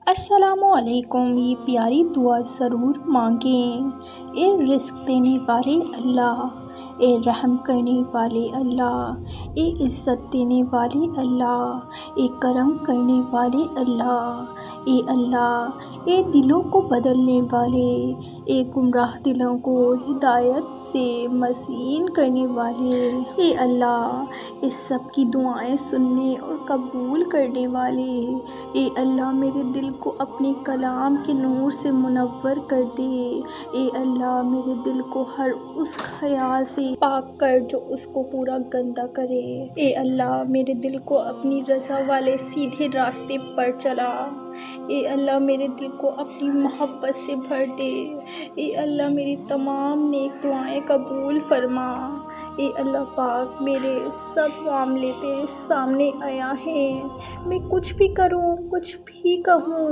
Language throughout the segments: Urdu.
السلام علیکم۔ یہ پیاری دعا ضرور مانگیں۔ اے رزق دینے والے اللہ، اے رحم کرنے والے اللہ، اے عزت دینے والے اللہ، اے کرم کرنے والے اللہ، اے اللہ، اے دلوں کو بدلنے والے، اے گمراہ دلوں کو ہدایت سے مسئول کرنے والے، اے اللہ، اس سب کی دعائیں سننے اور قبول کرنے والے، اے اللہ میرے دل کو اپنے کلام کے نور سے منور کر دے۔ اے اللہ میرے دل کو ہر اس خیال سے پاک کر جو اس کو پورا گندا کرے۔ اے اللہ میرے دل کو اپنی رضا والے سیدھے راستے پر چلا۔ اے اللہ میرے دل کو اپنی محبت سے بھر دے۔ اے اللہ میری تمام نیک دعائیں قبول فرما۔ اے اللہ پاک، میرے سب معاملے تیرے سامنے آیا ہیں۔ میں کچھ بھی کروں، کچھ بھی کہوں،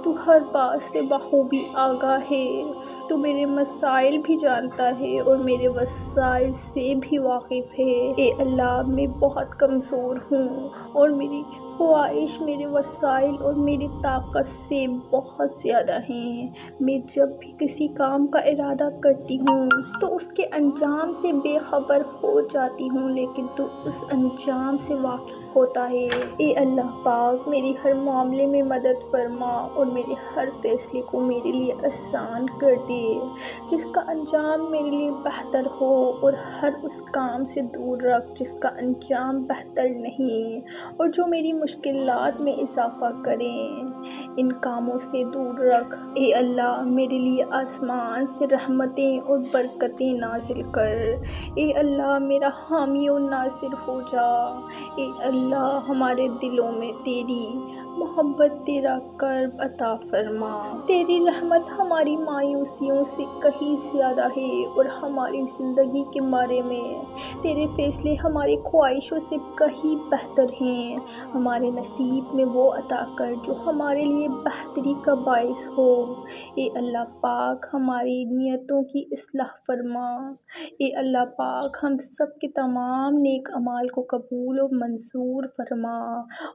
تو ہر بات سے بخوبی آگاہ ہے۔ تو میرے مسائل بھی جانتا ہے اور میرے وسائل سے بھی واقف ہے۔ اے اللہ میں بہت کمزور ہوں اور میری خواہش میرے وسائل اور میری طاقت سے بہت زیادہ ہیں۔ میں جب بھی کسی کام کا ارادہ کرتی ہوں تو اس کے انجام سے بے خبر ہو جاتی ہوں، لیکن تو اس انجام سے واقف ہوتا ہے۔ اے اللہ پاک، میری ہر معاملے میں مدد فرما اور میرے ہر فیصلے کو میرے لیے آسان کر دے، جس کا انجام میرے لیے بہتر ہو، اور ہر اس کام سے دور رکھ جس کا انجام بہتر نہیں اور جو میری مشکلات میں اضافہ کریں۔ ان کاموں سے دور رکھ۔ اے اللہ میرے لیے آسمان سے رحمتیں اور برکتیں نازل کر۔ اے اللہ میرا حامی و ناصر ہو جا۔ اے اللہ ہمارے دلوں میں تیری محبت، تیرا قرب عطا فرما۔ تیری رحمت ہماری مایوسیوں سے کہیں زیادہ ہے اور ہماری زندگی کے بارے میں تیرے فیصلے ہماری خواہشوں سے کہیں بہتر ہیں۔ ہمارے نصیب میں وہ عطا کر جو ہمارے لیے بہتری کا باعث ہو۔ اے اللہ پاک، ہماری نیتوں کی اصلاح فرما۔ اے اللہ پاک، ہم سب کے تمام نیک اعمال کو قبول و منظور فرما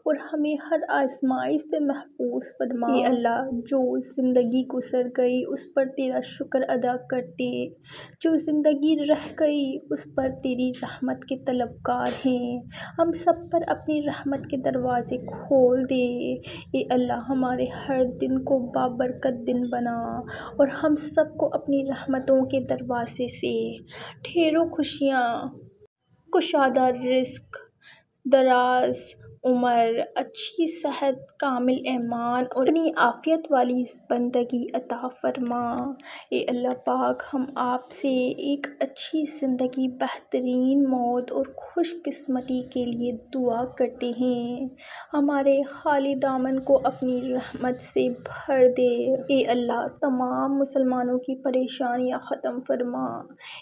اور ہمیں ہر آزمائش سے محفوظ فرما۔ اے اللہ، جو زندگی گزر گئی اس پر تیرا شکر ادا کرتے، جو زندگی رہ گئی اس پر تیری رحمت کے طلبگار ہیں، ہم سب پر اپنی رحمت کے دروازے کھول دے۔ اے اللہ ہمارے ہر دن کو بابرکت دن بنا اور ہم سب کو اپنی رحمتوں کے دروازے سے ڈھیروں خوشیاں، کشادہ رزق، دراز عمر، اچھی صحت، کامل ایمان اور اپنی عافیت والی بندگی عطا فرما۔ اے اللہ پاک، ہم آپ سے ایک اچھی زندگی، بہترین موت اور خوش قسمتی کے لیے دعا کرتے ہیں۔ ہمارے خالی دامن کو اپنی رحمت سے بھر دے۔ اے اللہ تمام مسلمانوں کی پریشانیاں ختم فرما۔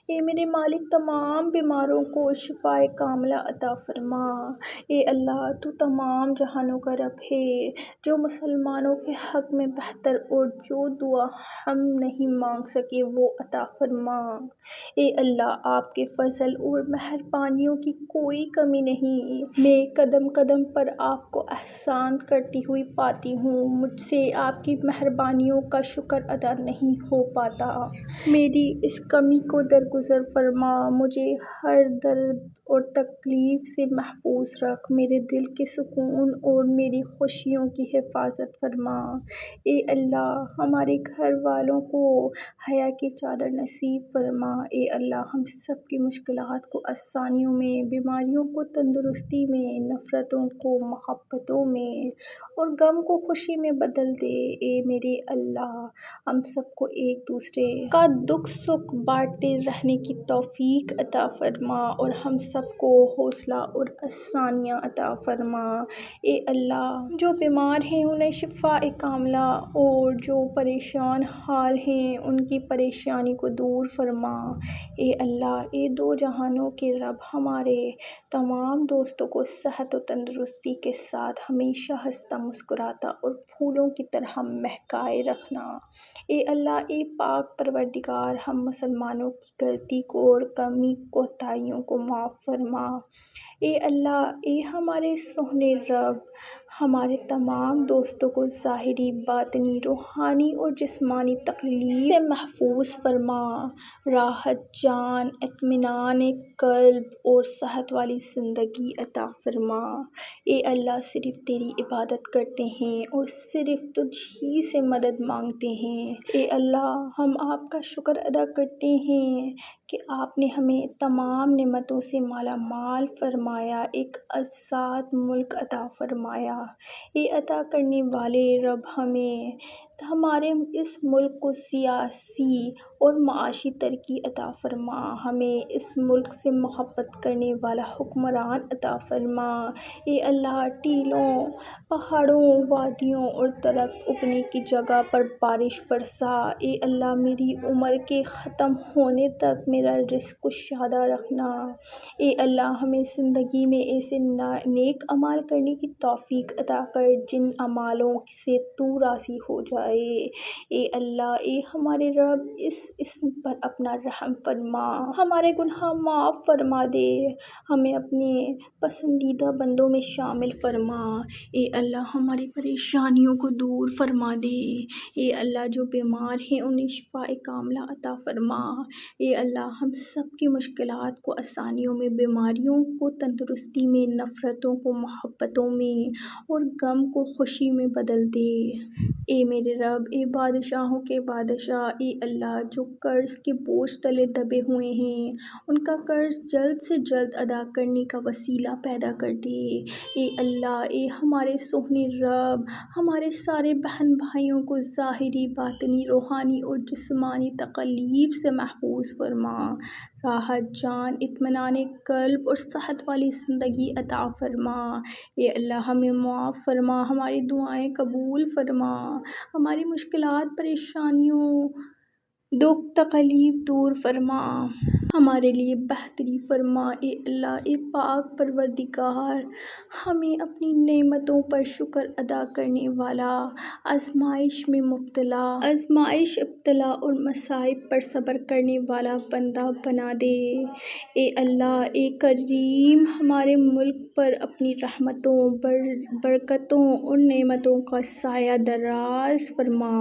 اے میرے مالک، تمام بیماروں کو شفائے کاملہ عطا فرما۔ اے اللہ تو تمام جہانوں کا رب ہے، جو مسلمانوں کے حق میں بہتر اور جو دعا ہم نہیں مانگ سکے وہ عطا فرما۔ اے اللہ آپ کے فضل اور مہربانیوں کی کوئی کمی نہیں۔ میں قدم قدم پر آپ کو احسان کرتی ہوئی پاتی ہوں، مجھ سے آپ کی مہربانیوں کا شکر ادا نہیں ہو پاتا۔ میری اس کمی کو درگزر فرما، مجھے ہر درد اور تکلیف سے محفوظ رکھ، میرے دل کے سکون اور میری خوشیوں کی حفاظت فرما۔ اے اللہ ہمارے گھر والوں کو حیا کی چادر نصیب فرما۔ اے اللہ ہم سب کی مشکلات کو آسانیوں میں، بیماریوں کو تندرستی میں، نفرتوں کو محبتوں میں اور غم کو خوشی میں بدل دے۔ اے میرے اللہ، ہم سب کو ایک دوسرے کا دکھ سکھ بانٹتے رہنے کی توفیق عطا فرما اور ہم سب کو حوصلہ اور آسانیاں عطا فرما۔ اے اللہ جو بیمار ہیں انہیں شفائے کاملہ اور جو پریشان حال ہیں ان کی پریشانی کو دور فرما۔ اے اللہ اے دو جہانوں کے رب، ہمارے تمام دوستوں کو صحت و تندرستی کے ساتھ ہمیشہ ہنستا مسکراتا اور پھولوں کی طرح مہکائے رکھنا۔ اے اللہ اے پاک پروردگار، ہم مسلمانوں کی غلطی کو اور کمی کوتاہیوں کو معاف فرما۔ اے اللہ اے ہمارے سونے رب، ہمارے تمام دوستوں کو ظاہری، باطنی، روحانی اور جسمانی تکلیف سے محفوظ فرما، راحت جان، اطمینان قلب اور صحت والی زندگی عطا فرما۔ اے اللہ، صرف تیری عبادت کرتے ہیں اور صرف تجھ ہی سے مدد مانگتے ہیں۔ اے اللہ، ہم آپ کا شکر ادا کرتے ہیں کہ آپ نے ہمیں تمام نعمتوں سے مالا مال فرمایا، ایک آزاد ملک عطا فرمایا۔ اے عطا کرنے والے رب، ہمارے اس ملک کو سیاسی اور معاشی ترقی عطا فرما، ہمیں اس ملک سے محبت کرنے والا حکمران عطا فرما۔ اے اللہ، ٹیلوں، پہاڑوں، وادیوں اور درخت اگنے کی جگہ پر بارش برسا۔ اے اللہ، میری عمر کے ختم ہونے تک میرا رزق کشادہ رکھنا۔ اے اللہ، ہمیں زندگی میں ایسے نیک اعمال کرنے کی توفیق عطا کر جن اعمالوں سے تو راضی ہو جائے۔ اے اللہ، اے ہمارے رب، اس اسم پر اپنا رحم فرما، ہمارے گناہ معاف فرما دے، ہمیں اپنے پسندیدہ بندوں میں شامل فرما۔ اے اللہ، ہماری پریشانیوں کو دور فرما دے۔ اے اللہ، جو بیمار ہیں انہیں شفاء کاملہ عطا فرما۔ اے اللہ، ہم سب کی مشکلات کو آسانیوں میں، بیماریوں کو تندرستی میں، نفرتوں کو محبتوں میں اور غم کو خوشی میں بدل دے۔ اے میرے رب، اے بادشاہوں کے بادشاہ، اے اللہ، جو قرض کے بوجھ تلے دبے ہوئے ہیں ان کا قرض جلد سے جلد ادا کرنے کا وسیلہ پیدا کر دے۔ اے اللہ، اے ہمارے سوہنے رب، ہمارے سارے بہن بھائیوں کو ظاہری، باطنی، روحانی اور جسمانی تکلیف سے محفوظ فرما، راحت جان، اطمینان قلب اور صحت والی زندگی عطا فرما۔ اے اللہ، ہمیں معاف فرما، ہماری دعائیں قبول فرما، ہماری مشکلات، پریشانیوں، دکھ تکلیف دور فرما، ہمارے لیے بہتری فرما۔ اے اللہ، اے پاک پروردگار، ہمیں اپنی نعمتوں پر شکر ادا کرنے والا، آزمائش میں مبتلا، آزمائش، ابتلا اور مصائب پر صبر کرنے والا بندہ بنا دے۔ اے اللہ، اے کریم، ہمارے ملک پر اپنی رحمتوں، برکتوں اور نعمتوں کا سایہ دراز فرما،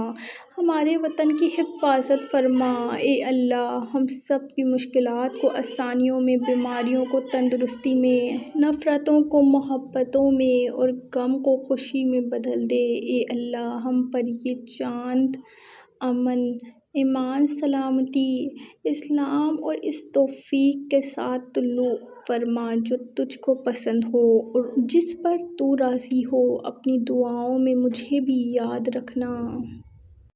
ہمارے وطن کی حفاظت فرما۔ اے اللہ، ہم سب کی مشکلات کو آسانیوں میں، بیماریوں کو تندرستی میں، نفرتوں کو محبتوں میں اور غم کو خوشی میں بدل دے۔ اے اللہ، ہم پر یہ چاند امن، ایمان، سلامتی، اسلام اور اس توفیق کے ساتھ طلوع فرما جو تجھ کو پسند ہو اور جس پر تو راضی ہو۔ اپنی دعاؤں میں مجھے بھی یاد رکھنا۔